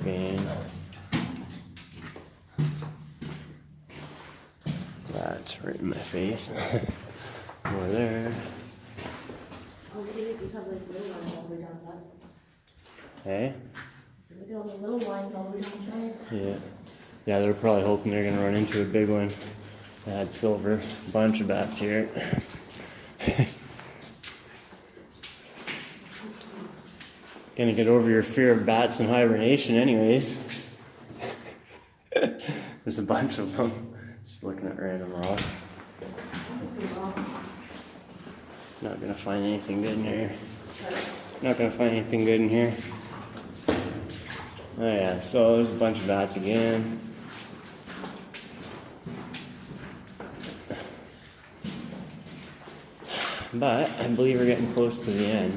vein. That's right in my face. Over there. Oh, we can these have like little lines all the way down the side. Hey? So look at all the little lines all the way down the sides. Yeah. Yeah, they're probably hoping they're gonna run into a big one. They had silver. Bunch of bats here. Gonna get over your fear of bats in hibernation anyways. There's a bunch of them. Just looking at random rocks. Not gonna find anything good in here. Not gonna find anything good in here. Oh yeah, so there's a bunch of bats again. But I believe we're getting close to the end.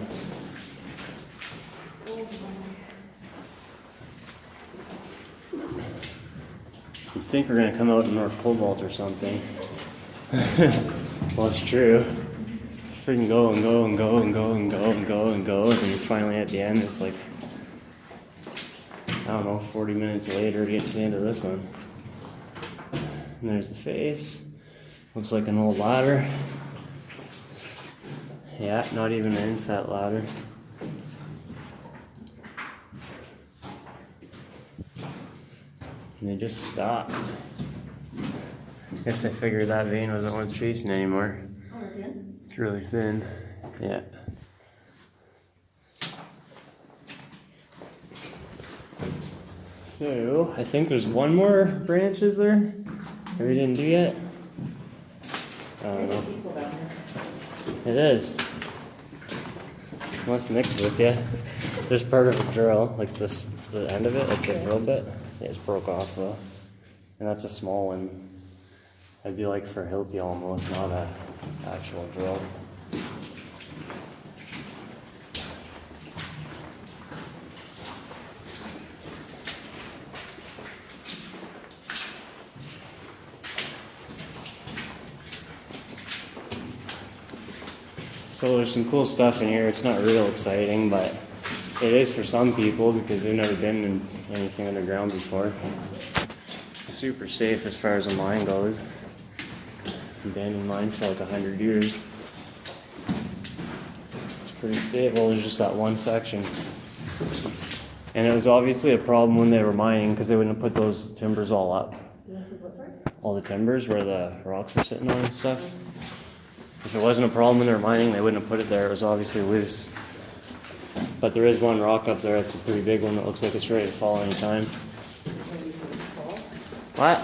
You'd think we're gonna come out in North Cobalt or something. Well, it's true. Freaking go and go and go and go and go and go and go, and then finally at the end it's like, I don't know, 40 minutes later to get to the end of this one. And there's the face. Looks like an old ladder. Yeah, not even an inset ladder. And they just stopped. Guess I figured that vein wasn't worth chasing anymore. Oh, again? It's really thin. Yeah. So, I think there's one more branch, is there? That we didn't do yet? I don't know. It is. Must mix with you. There's part of a drill, like this, the end of it, like the drill bit. Yeah, it's broke off though. And that's a small one. I'd be like for Hilti almost, not a actual drill. So there's some cool stuff in here. It's not real exciting, but it is for some people because they've never been in anything underground before. Super safe as far as a mine goes. Abandoned mine for like 100 years. It's pretty stable. There's just that one section. And it was obviously a problem when they were mining because they wouldn't have put those timbers all up. All the timbers where the rocks were sitting on and stuff. If it wasn't a problem when they were mining, they wouldn't have put it there. It was obviously loose. But there is one rock up there. It's a pretty big one that looks like it's ready to fall any time. What?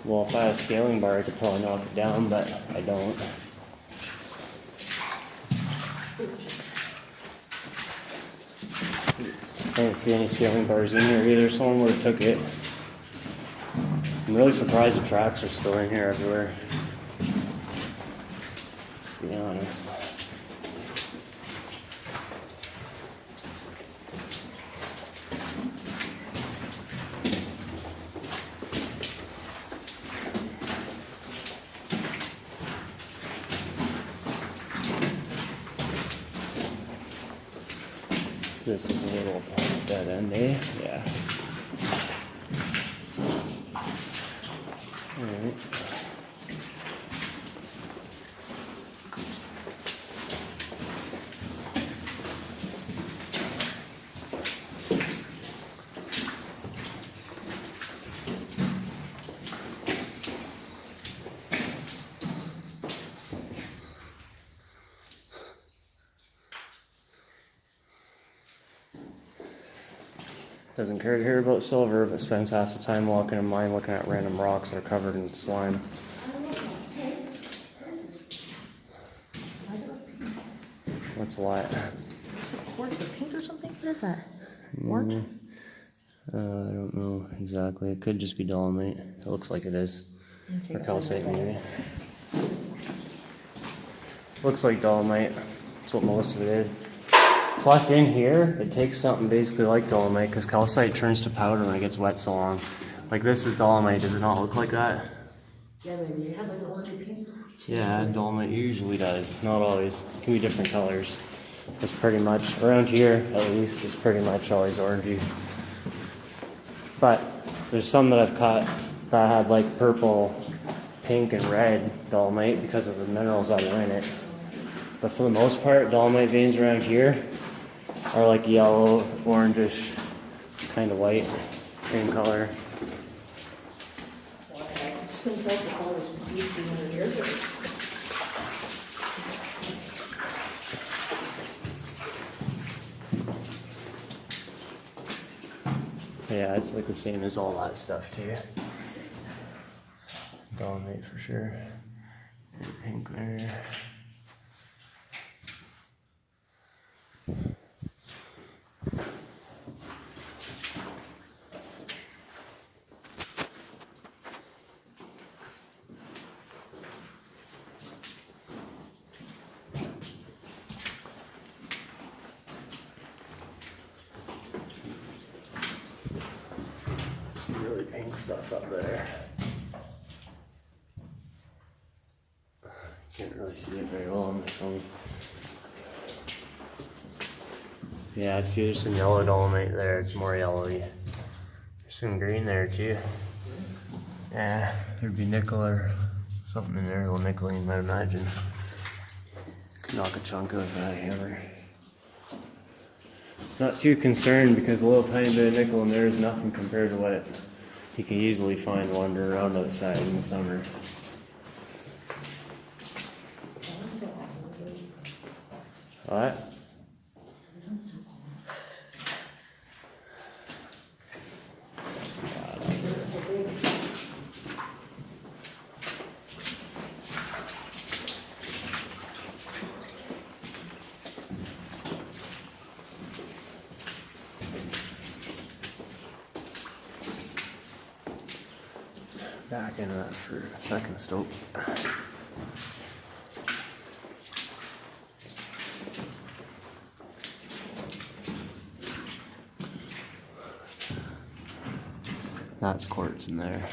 Well, if I had a scaling bar, I could probably knock it down, but I don't. I didn't see any scaling bars in here either. Someone would have took it. I'm really surprised the tracks are still in here everywhere. To be honest. This is a little dead end, eh? Yeah. Alright. Doesn't care to hear about silver, but spends half the time walking a mine looking at random rocks that are covered in slime. What's what? Quartz or paint or something? What is that? Quartz? I don't know exactly. It could just be dolomite. It looks like it is. Or calcite maybe. Looks like dolomite. That's what most of it is. Plus in here, it takes something basically like dolomite because calcite turns to powder when it gets wet so long. Like this is dolomite, does it not look like that? Yeah, maybe. It has like an orangey pink. Yeah, dolomite usually does. Not always. It can be different colors. is pretty much, around here at least, is pretty much always orangey. But there's some that I've caught that had like purple, pink, and red dolomite because of the minerals that are in it. But for the most part, dolomite veins around here are like yellow, orangish, kind of white, same color. Well, I just couldn't tell the colors from these 300 years ago. Yeah, it's like the same as all that stuff too. Dolomite for sure. And pink there. Some really pink stuff up there. Can't really see it very well on the phone. Yeah, I see there's some yellow dolomite there. It's more yellowy. There's some green there too. Yeah, there'd be nickel or something in there. A little nickeling, I'd imagine. Could knock a chunk out of that hammer. Not too concerned because a little tiny bit of nickel in there is nothing compared to what you can easily find wandering around outside in the summer. What? Back into that for a second stope. That's quartz in there.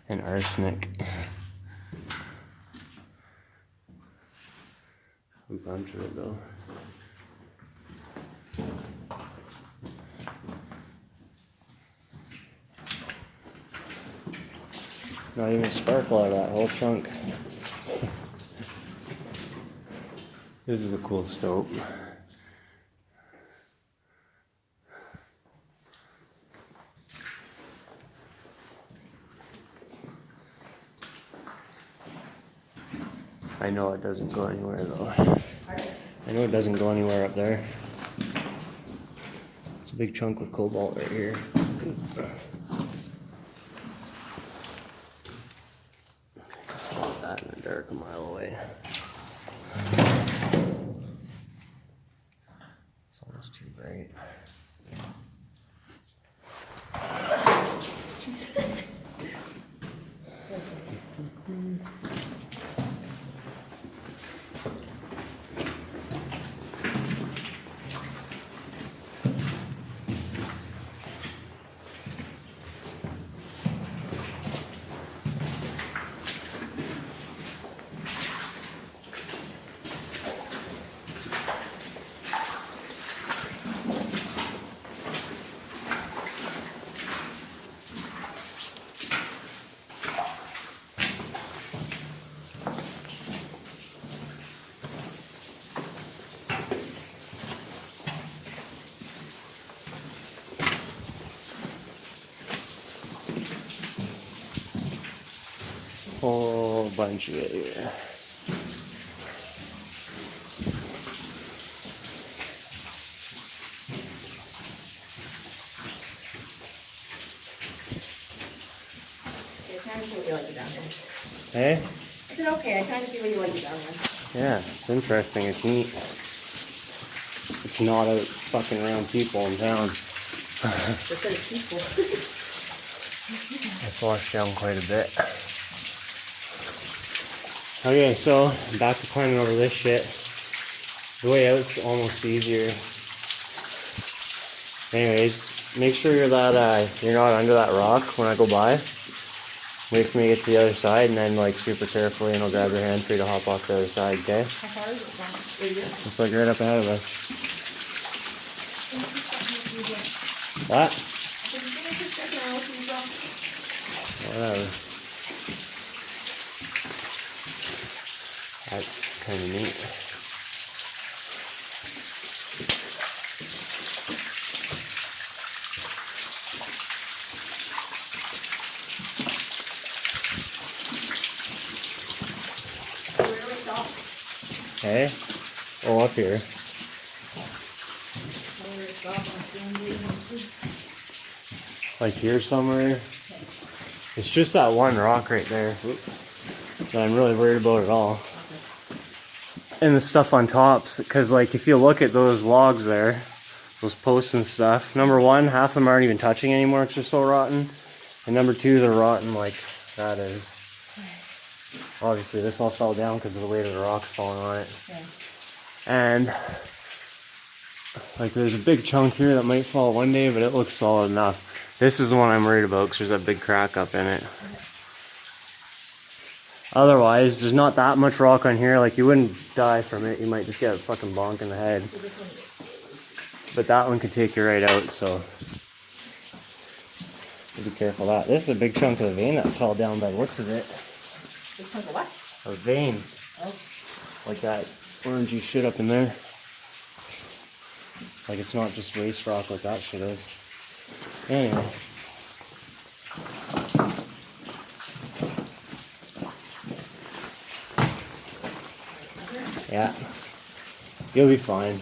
And arsenic. A bunch of it though. Not even a sparkle out of that whole chunk. This is a cool stope. I know it doesn't go anywhere though. I know it doesn't go anywhere up there. It's a big chunk of cobalt right here. Spot that in the dark a mile away. It's almost too bright. Whole bunch of it here. I kind of feel you like it down there. Hey? I said, okay, I kind of feel you like it down there. Yeah, it's interesting. It's neat. It's not out fucking around people in town. Just so peaceful. It's washed down quite a bit. Okay, so back to climbing over this shit. The way out's almost easier. Anyways, make sure you're not under that rock when I go by. Wait for me to get to the other side and then like super carefully and I'll grab your hand for you to hop off the other side, okay? How far is it from? Right here? It's like right up ahead of us. What? Whatever. That's kind of neat. Hey? Oh, up here. Like here somewhere. It's just that one rock right there that I'm really worried about at all. And the stuff on tops, because like if you look at those logs there, those posts and stuff, number one, half of them aren't even touching anymore because they're so rotten. And number two, they're rotten like that is. Obviously this all fell down because of the weight of the rocks falling on it. Yeah. And like there's a big chunk here that might fall one day, but it looks solid enough. This is the one I'm worried about because there's that big crack up in it. Otherwise, there's not that much rock on here. Like you wouldn't die from it. You might just get a fucking bonk in the head. But that one could take you right out, so be careful of that. This is a big chunk of the vein that fell down by the looks of it. Big chunk of what? A vein. Oh. Like that orangey shit up in there. Like it's not just waste rock like that shit is. Anyway. Yeah. You'll be fine.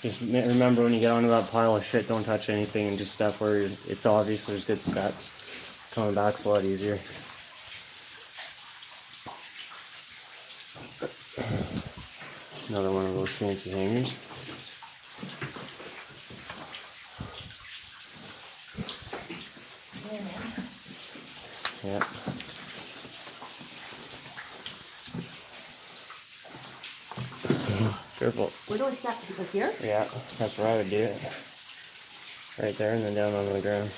Just remember when you get onto that pile of shit, don't touch anything and just step where it's obvious there's good steps. Coming back's a lot easier. Another one of those fancy hangers. Yeah. Careful. Where do I step? Like here? Yeah, that's where I would do it. Right there and then down onto the ground.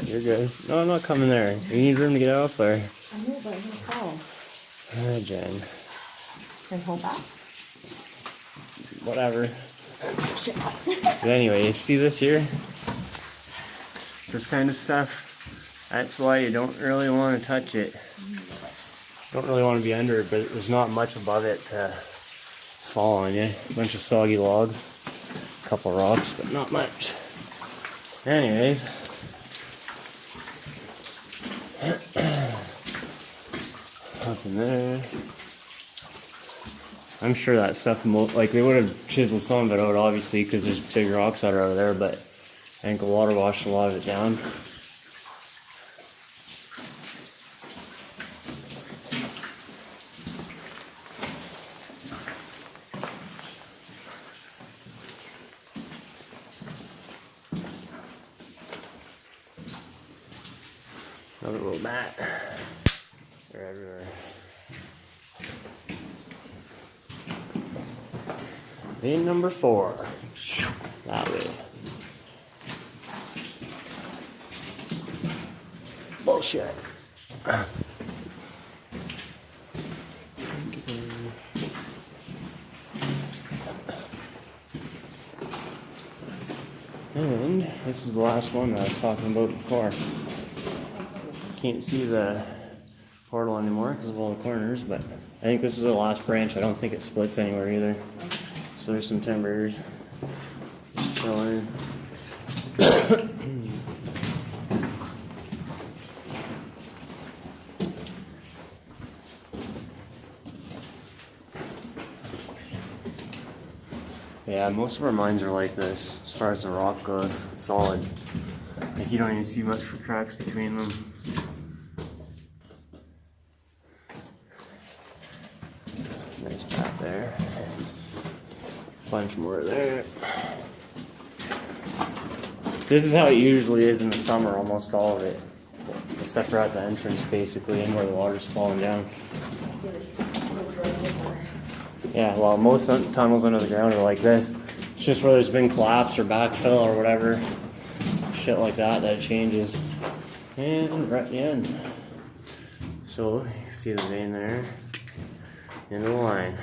You're good. No, I'm not coming there. You need room to get off there. I know, but I'm gonna fall. Jen. Can I hold back? Whatever. But anyway, you see this here? This kind of stuff? That's why you don't really want to touch it. Don't really want to be under it, but there's not much above it to fall on you. A bunch of soggy logs. A couple rocks, but not much. Anyways. Up in there. I'm sure that stuff, like they would have chiseled some of it out obviously because there's big rocks that are out of there, but I think the water washed a lot of it down. Another little mat. They're everywhere. Vein number 4. That way. Bullshit. And this is the last one that I was talking about before. Can't see the portal anymore because of all the corners, but I think this is the last branch. I don't think it splits anywhere either. So there's some timbers just chilling. Yeah, most of our mines are like this as far as the rock goes. Solid. Like you don't even see much for cracks between them. Nice path there. Bunch more there. This is how it usually is in the summer, almost all of it. Except for at the entrance basically and where the water's falling down. Yeah, well most tunnels under the ground are like this. It's just where there's been collapse or backfill or whatever. Shit like that it changes. And right in. So you can see the vein there. Into the line.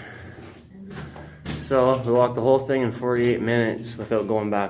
So we walked the whole thing in 48 minutes without going back.